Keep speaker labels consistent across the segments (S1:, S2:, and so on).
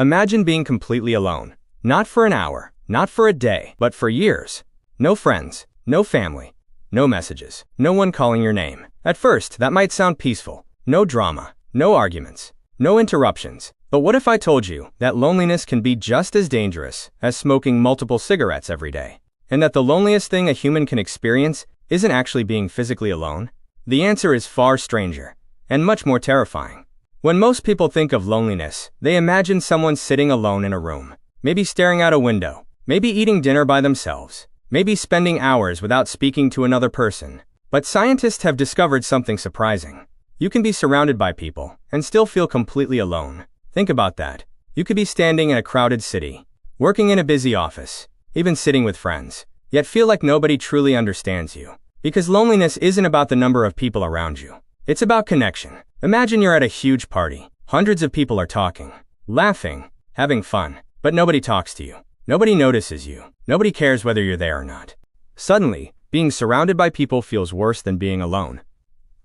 S1: Imagine being completely alone. Not for an hour, not for a day, but for years. No friends, no family, no messages, no one calling your name. At first, that might sound peaceful. No drama, no arguments, no interruptions. But what if I told you that loneliness can be just as dangerous as smoking multiple cigarettes every day? And that the loneliest thing a human can experience isn't actually being physically alone? The answer is far stranger and much more terrifying. When most people think of loneliness, they imagine someone sitting alone in a room, maybe staring out a window, maybe eating dinner by themselves, maybe spending hours without speaking to another person. But scientists have discovered something surprising. You can be surrounded by people and still feel completely alone. Think about that. You could be standing in a crowded city, working in a busy office, even sitting with friends, yet feel like nobody truly understands you. Because loneliness isn't about the number of people around you. It's about connection. Imagine you're at a huge party. Hundreds of people are talking, laughing, having fun, but nobody talks to you. Nobody notices you. Nobody cares whether you're there or not. Suddenly, being surrounded by people feels worse than being alone.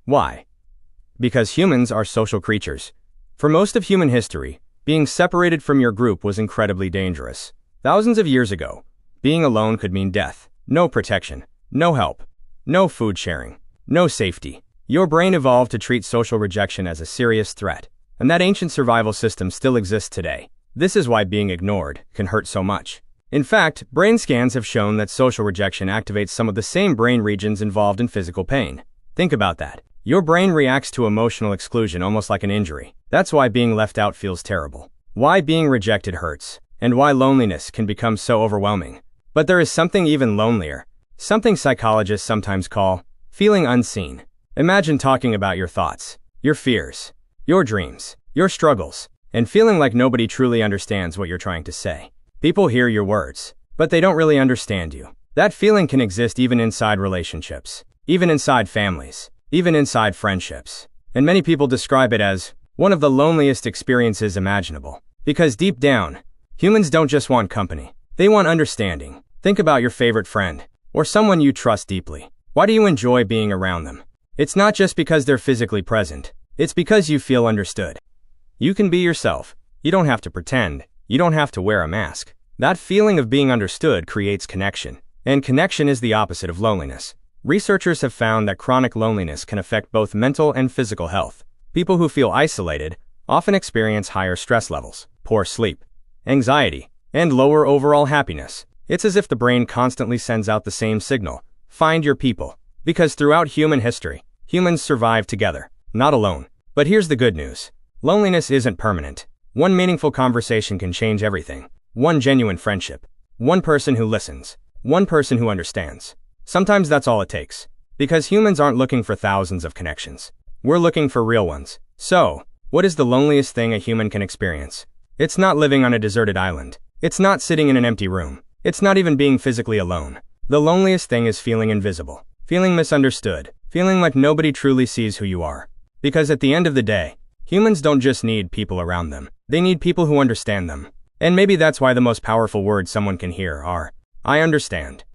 S1: Why? Because humans are social creatures. For most of human history, being separated from your group was incredibly dangerous. Thousands of years ago, being alone could mean death. No protection, no help, no food sharing, no safety. Your brain evolved to treat social rejection as a serious threat, and that ancient survival system still exists today. This is why being ignored can hurt so much. In fact, brain scans have shown that social rejection activates some of the same brain regions involved in physical pain. Think about that. Your brain reacts to emotional exclusion almost like an injury. That's why being left out feels terrible. Why being rejected hurts, and why loneliness can become so overwhelming. But there is something even lonelier, something psychologists sometimes call feeling unseen. Imagine talking about your thoughts, your fears, your dreams, your struggles, and feeling like nobody truly understands what you're trying to say. People hear your words, but they don't really understand you. That feeling can exist even inside relationships, even inside families, even inside friendships. And many people describe it as one of the loneliest experiences imaginable. Because deep down, humans don't just want company. They want understanding. Think about your favorite friend, or someone you trust deeply. Why do you enjoy being around them? It's not just because they're physically present. It's because you feel understood. You can be yourself. You don't have to pretend. You don't have to wear a mask. That feeling of being understood creates connection. And connection is the opposite of loneliness. Researchers have found that chronic loneliness can affect both mental and physical health. People who feel isolated often experience higher stress levels, poor sleep, anxiety, and lower overall happiness. It's as if the brain constantly sends out the same signal: find your people. Because throughout human history, humans survive together, not alone. But here's the good news. Loneliness isn't permanent. One meaningful conversation can change everything. One genuine friendship. One person who listens. One person who understands. Sometimes that's all it takes. Because humans aren't looking for thousands of connections. We're looking for real ones. So, what is the loneliest thing a human can experience? It's not living on a deserted island. It's not sitting in an empty room. It's not even being physically alone. The loneliest thing is feeling invisible. Feeling misunderstood. Feeling like nobody truly sees who you are. Because at the end of the day, humans don't just need people around them. They need people who understand them. And maybe that's why the most powerful words someone can hear are, "I understand."